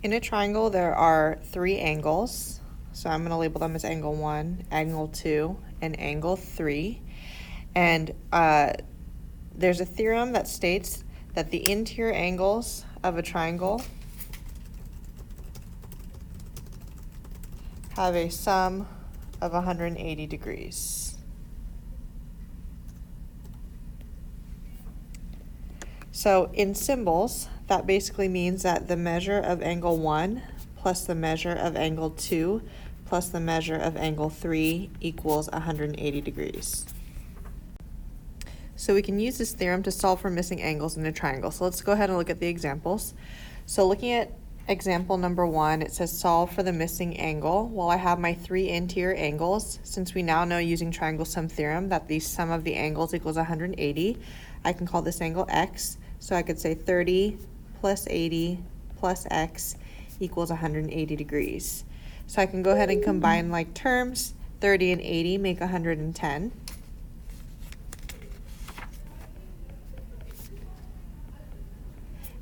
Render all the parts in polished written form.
In a triangle, there are three angles. So I'm going to label them as angle 1, angle 2, and angle 3. And there's a theorem that states that the interior angles of a triangle have a sum of 180 degrees. So in symbols, that basically means that the measure of angle 1 plus the measure of angle 2 plus the measure of angle 3 equals 180 degrees. So we can use this theorem to solve for missing angles in a triangle. So let's go ahead and look at the examples. So looking at example number 1, it says solve for the missing angle. Well, I have my three interior angles. Since we now know using triangle sum theorem that the sum of the angles equals 180, I can call this angle x. So I could say 30 plus 80 plus x equals 180 degrees. So I can go ahead and combine like terms. 30 and 80 make 110.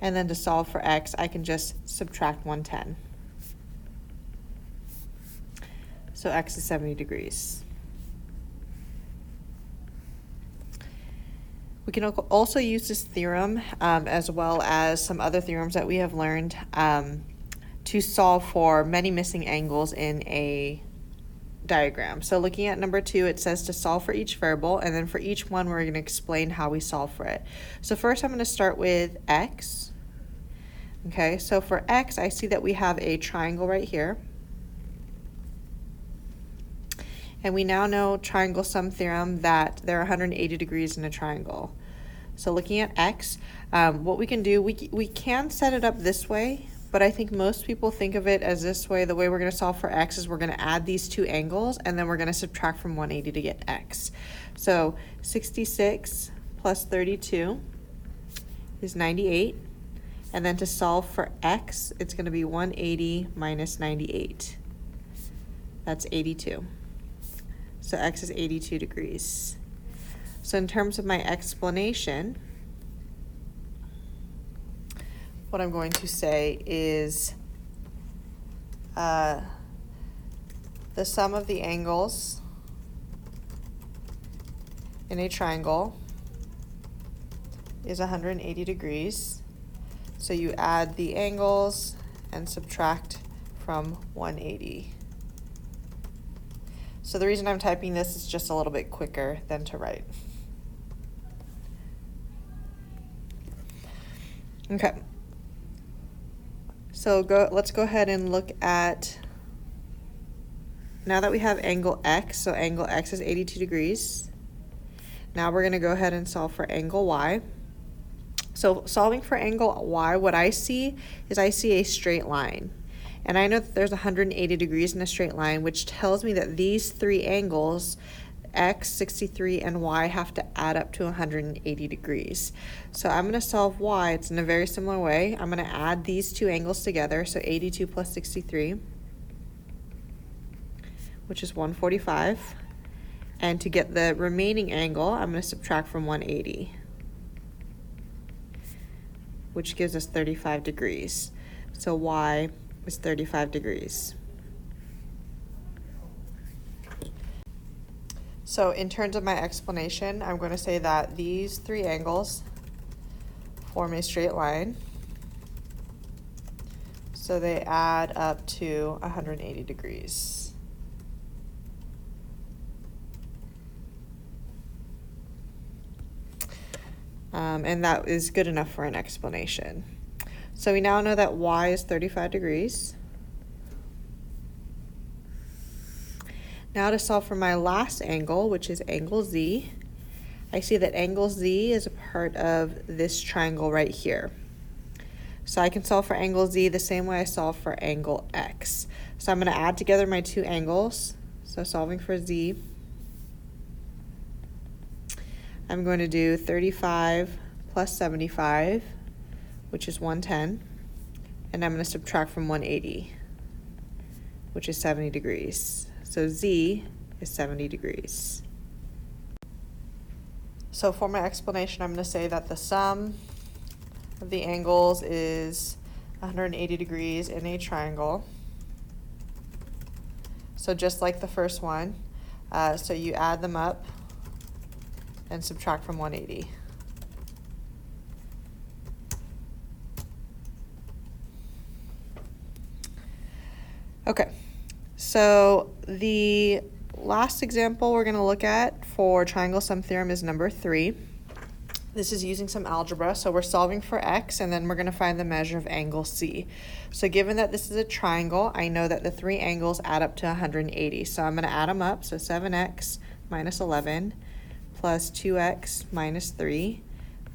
And then to solve for x, I can just subtract 110. So x is 70 degrees. We can also use this theorem as well as some other theorems that we have learned to solve for many missing angles in a diagram. So looking at number 2, it says to solve for each variable, and then for each one we're going to explain how we solve for it. So first I'm going to start with x. Okay, so for x, I see that we have a triangle right here. And we now know triangle sum theorem that there are 180 degrees in a triangle. So looking at x, what we can do, we can set it up this way, but I think most people think of it as this way. The way we're going to solve for x is we're going to add these two angles, and then we're going to subtract from 180 to get x. So 66 plus 32 is 98. And then to solve for x, it's going to be 180 minus 98. That's 82. So x is 82 degrees. So in terms of my explanation, what I'm going to say is the sum of the angles in a triangle is 180 degrees. So you add the angles and subtract from 180. So the reason I'm typing this is just a little bit quicker than to write. Okay. So let's go ahead and look at, now that we have angle x, so angle x is 82 degrees. Now we're going to go ahead and solve for angle y. So solving for angle y, what I see is I see a straight line. And I know that there's 180 degrees in a straight line, which tells me that these three angles, x, 63, and y, have to add up to 180 degrees. So I'm going to solve y. It's in a very similar way. I'm going to add these two angles together, so 82 plus 63, which is 145. And to get the remaining angle, I'm going to subtract from 180. Which gives us 35 degrees. So y is 35 degrees. So in terms of my explanation, I'm going to say that these three angles form a straight line. So they add up to 180 degrees. And that is good enough for an explanation. So we now know that y is 35 degrees. Now to solve for my last angle, which is angle z, I see that angle z is a part of this triangle right here. So I can solve for angle z the same way I solve for angle x. So I'm going to add together my two angles. So solving for z, I'm going to do 35 plus 75, which is 110, and I'm going to subtract from 180, which is 70 degrees. So z is 70 degrees. So for my explanation, I'm going to say that the sum of the angles is 180 degrees in a triangle. So just like the first one, so you add them up and subtract from 180. Okay, so the last example we're going to look at for triangle sum theorem is number 3. This is using some algebra, so we're solving for x, and then we're going to find the measure of angle C. So given that this is a triangle, I know that the 3 angles add up to 180. So I'm going to add them up. So 7x minus 11 plus 2x minus 3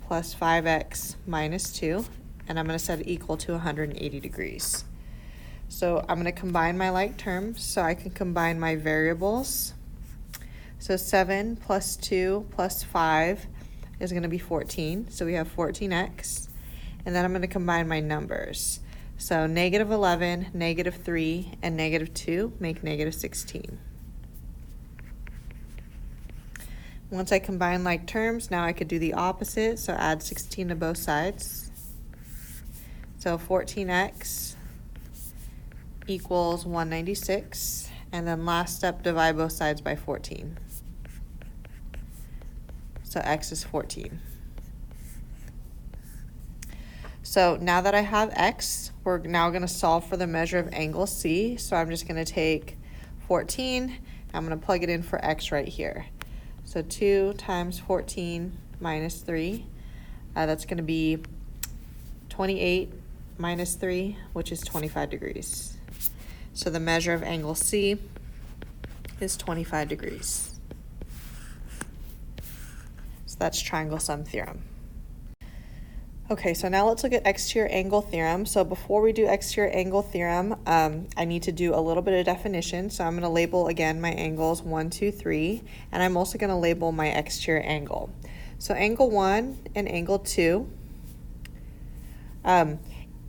plus 5x minus 2, and I'm going to set it equal to 180 degrees. So I'm going to combine my like terms, so I can combine my variables. So 7 plus 2 plus 5 is going to be 14, so we have 14x, and then I'm going to combine my numbers. So negative 11, negative 3, and negative 2 make negative 16. Once I combine like terms, now I could do the opposite, so add 16 to both sides. So 14x equals 196, and then last step, divide both sides by 14. So x is 14. So now that I have x, we're now going to solve for the measure of angle C. So I'm just going to take 14, I'm going to plug it in for x right here. So 2 times 14 minus 3, that's going to be 28 minus 3, which is 25 degrees. So the measure of angle C is 25 degrees. That's triangle sum theorem. Okay, so now let's look at exterior angle theorem. So before we do exterior angle theorem, I need to do a little bit of definition. So I'm going to label again my angles 1, 2, 3, and I'm also going to label my exterior angle. So angle 1 and angle 2,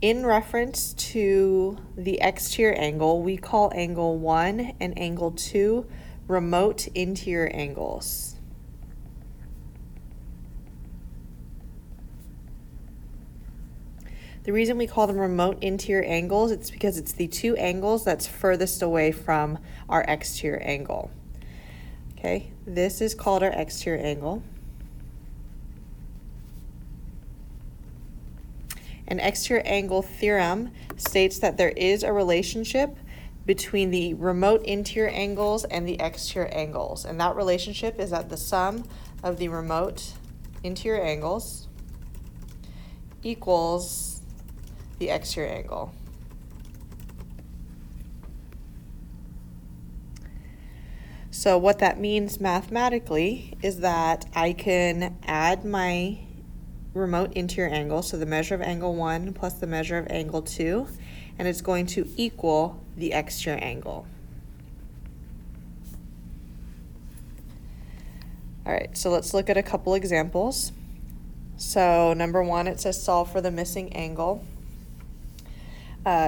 in reference to the exterior angle, we call angle 1 and angle 2 remote interior angles. The reason we call them remote interior angles, it's because it's the 2 angles that's furthest away from our exterior angle. Okay, this is called our exterior angle. An exterior angle theorem states that there is a relationship between the remote interior angles and the exterior angles, and that relationship is that the sum of the remote interior angles equals the exterior angle. So what that means mathematically is that I can add my remote interior angle, so the measure of angle 1 plus the measure of angle 2, and it's going to equal the exterior angle. All right, so let's look at a couple examples. So number 1, it says solve for the missing angle.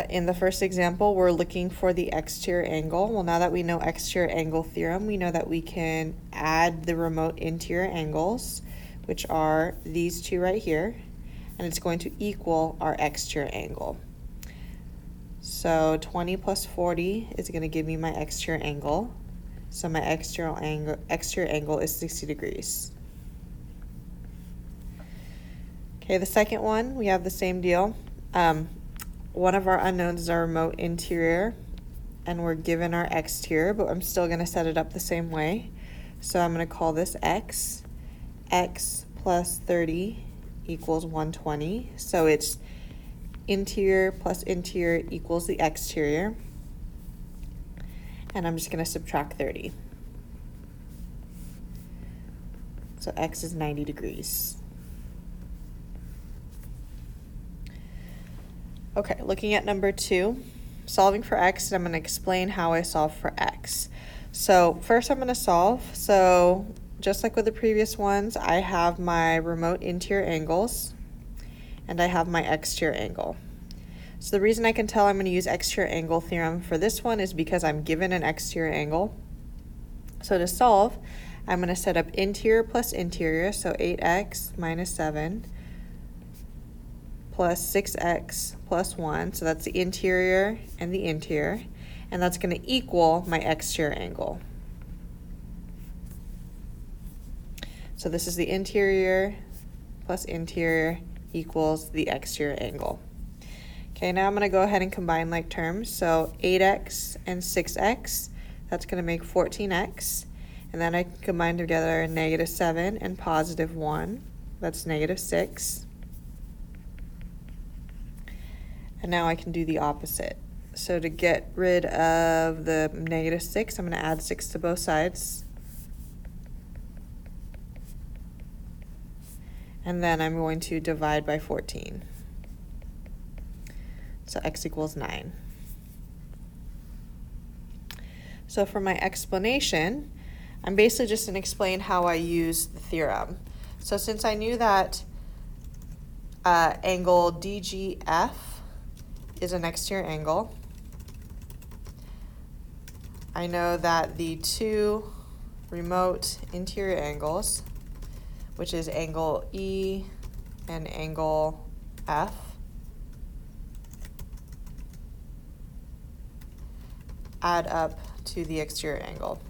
In the first example, we're looking for the exterior angle. Well, now that we know exterior angle theorem, we know that we can add the remote interior angles, which are these 2 right here, and it's going to equal our exterior angle. So 20 plus 40 is going to give me my exterior angle. So my exterior angle is 60 degrees. Okay, the second one, we have the same deal. One of our unknowns is our remote interior, and we're given our exterior, but I'm still going to set it up the same way. So I'm going to call this x. X plus 30 equals 120. So it's interior plus interior equals the exterior. And I'm just going to subtract 30. So x is 90 degrees. Okay, looking at number 2, solving for x, and I'm going to explain how I solve for x. So first I'm going to solve. So just like with the previous ones, I have my remote interior angles, and I have my exterior angle. So the reason I can tell I'm going to use exterior angle theorem for this one is because I'm given an exterior angle. So to solve, I'm going to set up interior plus interior, so 8x minus 7 plus 6x plus 1, so that's the interior and the interior, and that's going to equal my exterior angle. So this is the interior plus interior equals the exterior angle. Okay, now I'm going to go ahead and combine like terms. So 8x and 6x, that's going to make 14x. And then I can combine together -7 and +1. That's -6. And now I can do the opposite. So to get rid of the -6, I'm going to add 6 to both sides. And then I'm going to divide by 14. So x equals 9. So for my explanation, I'm basically just going to explain how I use the theorem. So since I knew that angle DGF is an exterior angle, I know that the two remote interior angles, which is angle E and angle F, add up to the exterior angle.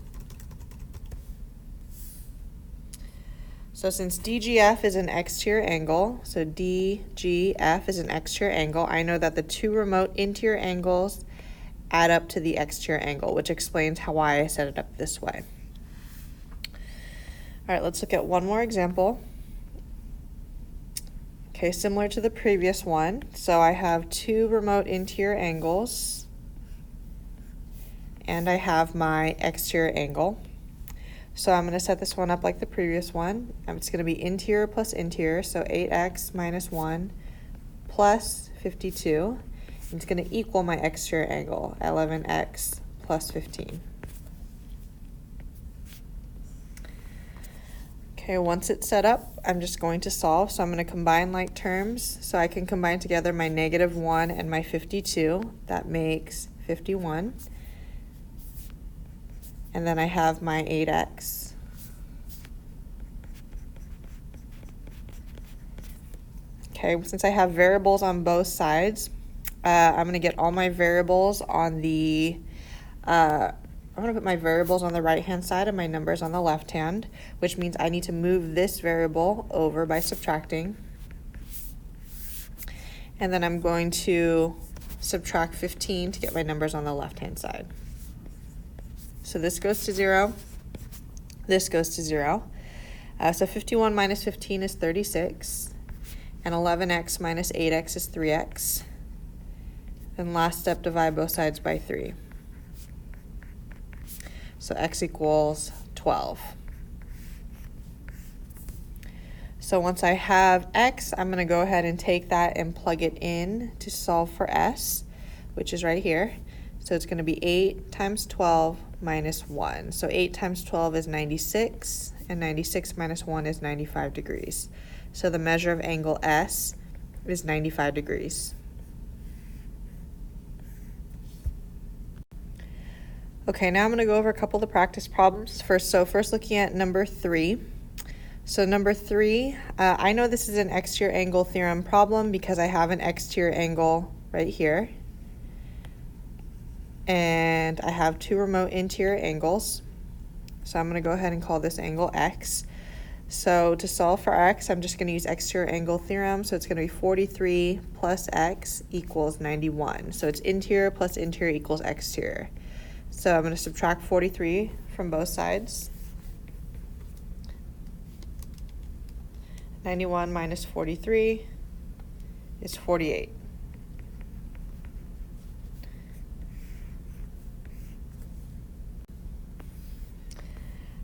So since DGF is an exterior angle, so DGF is an exterior angle, I know that the two remote interior angles add up to the exterior angle, which explains why I set it up this way. All right, let's look at one more example. Okay, similar to the previous one. So I have two remote interior angles, and I have my exterior angle. So I'm going to set this one up like the previous one. It's going to be interior plus interior, so 8x minus 1 plus 52. And it's going to equal my exterior angle, 11x plus 15. Okay, once it's set up, I'm just going to solve. So I'm going to combine like terms. So I can combine together my -1 and my 52. That makes 51. And then I have my 8x. Okay, since I have variables on both sides, I'm going to get all my variables on the, I'm going to put my variables on the right-hand side and my numbers on the left hand, which means I need to move this variable over by subtracting. And then I'm going to subtract 15 to get my numbers on the left-hand side. So this goes to 0, this goes to 0. So 51 minus 15 is 36, and 11x minus 8x is 3x. And last step, divide both sides by 3. So x equals 12. So once I have x, I'm going to go ahead and take that and plug it in to solve for s, which is right here. So it's going to be 8 times 12 minus 1. So 8 times 12 is 96, and 96 minus 1 is 95 degrees. So the measure of angle S is 95 degrees. Okay, now I'm going to go over a couple of the practice problems. First looking at number 3. So number 3, I know this is an exterior angle theorem problem because I have an exterior angle right here. And I have two remote interior angles. So I'm going to go ahead and call this angle x. So to solve for x, I'm just going to use exterior angle theorem. So it's going to be 43 plus x equals 91. So it's interior plus interior equals exterior. So I'm going to subtract 43 from both sides. 91 minus 43 is 48.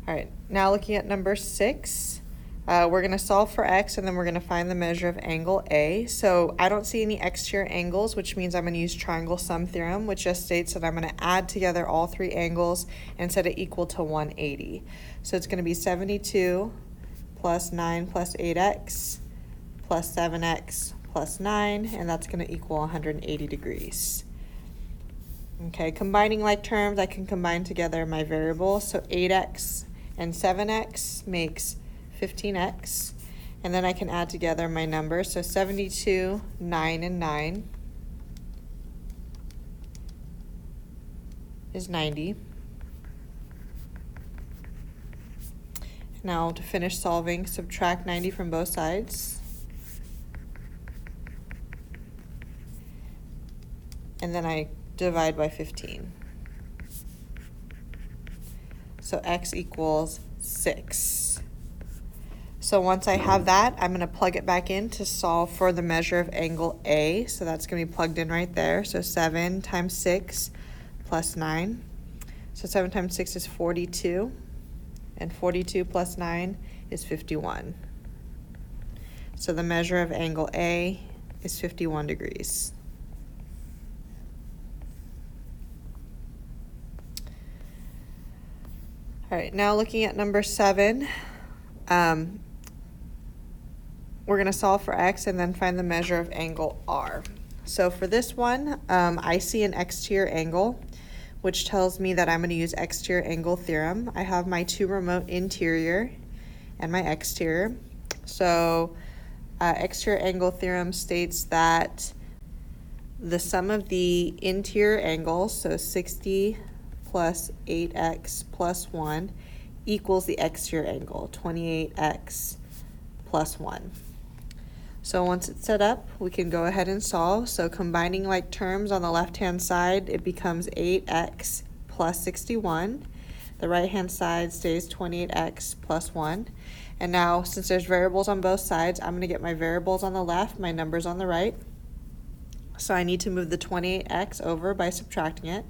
All right, now looking at number 6, we're going to solve for x, and then we're going to find the measure of angle A. So I don't see any exterior angles, which means I'm going to use triangle sum theorem, which just states that I'm going to add together all three angles and set it equal to 180. So it's going to be 72 plus 9 plus 8x plus 7x plus 9, and that's going to equal 180 degrees. Okay, combining like terms, I can combine together my variables. So 8x and 7x makes 15x, And then I can add together my numbers. So 72, 9, and 9 is 90. Now to finish solving, subtract 90 from both sides. And then I divide by 15. So x equals 6. So once I have that, I'm going to plug it back in to solve for the measure of angle A. So that's going to be plugged in right there. So 7 times 6 plus 9. So 7 times 6 is 42. And 42 plus 9 is 51. So the measure of angle A is 51 degrees. All right, now looking at number 7, we're going to solve for x and then find the measure of angle R. So for this one, I see an exterior angle, which tells me that I'm going to use exterior angle theorem. I have my two remote interior and my exterior. So exterior angle theorem states that the sum of the interior angles, so 60 plus 8x plus 1, equals the exterior angle, 28x plus 1. So once it's set up, we can go ahead and solve. So combining like terms on the left-hand side, it becomes 8x plus 61. The right-hand side stays 28x plus 1. And now, since there's variables on both sides, I'm going to get my variables on the left, my numbers on the right. So I need to move the 28x over by subtracting it.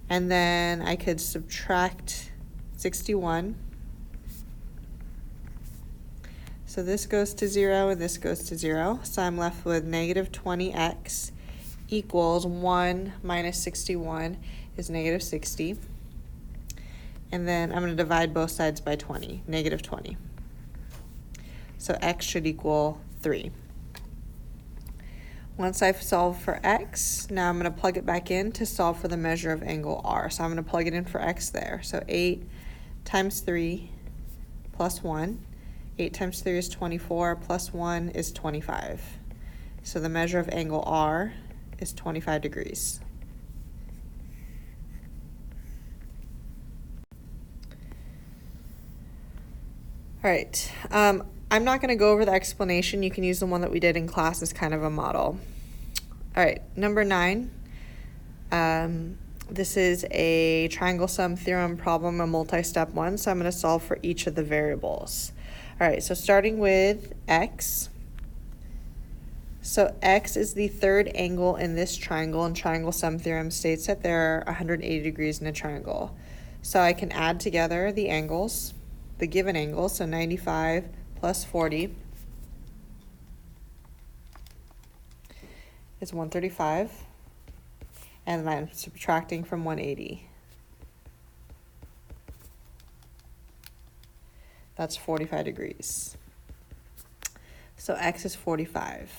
And then I could subtract 61. So this goes to 0 and this goes to 0. So I'm left with negative 20x equals 1 minus 61 is negative 60. And then I'm going to divide both sides by 20, negative 20. So x should equal 3. Once I've solved for x, now I'm going to plug it back in to solve for the measure of angle R. So I'm going to plug it in for x there. So 8 times 3 plus 1. 8 times 3 is 24, plus 1 is 25. So the measure of angle R is 25 degrees. All right, I'm not going to go over the explanation. You can use the one that we did in class as kind of a model. All right, number 9. This is a triangle sum theorem problem, a multi-step one, so I'm going to solve for each of the variables. All right, so starting with x. So x is the third angle in this triangle, and triangle sum theorem states that there are 180 degrees in a triangle. So I can add together the angles, the given angles, so 95 plus 40 is 135, and then I'm subtracting from 180. That's 45 degrees. So x is 45.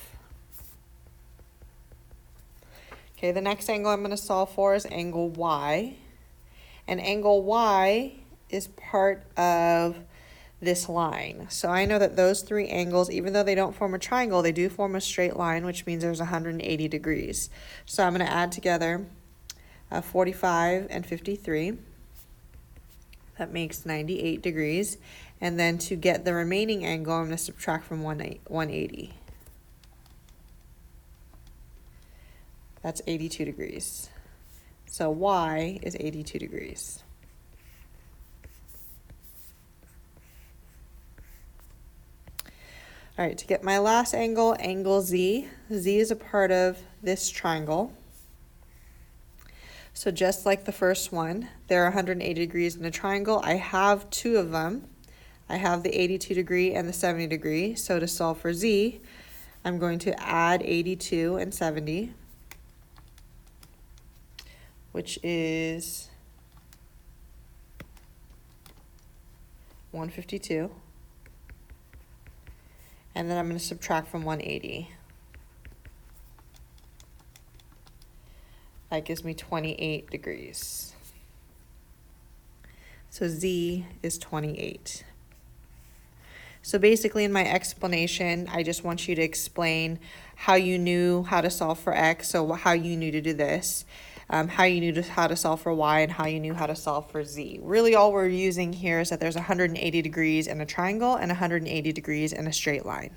Okay, the next angle I'm going to solve for is angle y. And angle y is part of this line. So I know that those three angles, even though they don't form a triangle, they do form a straight line, which means there's 180 degrees. So I'm going to add together 45 and 53. That makes 98 degrees. And then to get the remaining angle, I'm going to subtract from 180. That's 82 degrees. So y is 82 degrees. All right, to get my last angle, angle z. Z is a part of this triangle. So just like the first one, there are 180 degrees in a triangle. I have two of them. I have the 82 degree and the 70 degree. So to solve for z, I'm going to add 82 and 70, which is 152. And then I'm going to subtract from 180. That gives me 28 degrees. So Z is 28. So basically in my explanation, I just want you to explain how you knew how to solve for X, so how you knew to do this, how you knew how to solve for Y, and how you knew how to solve for Z. Really all we're using here is that there's 180 degrees in a triangle and 180 degrees in a straight line.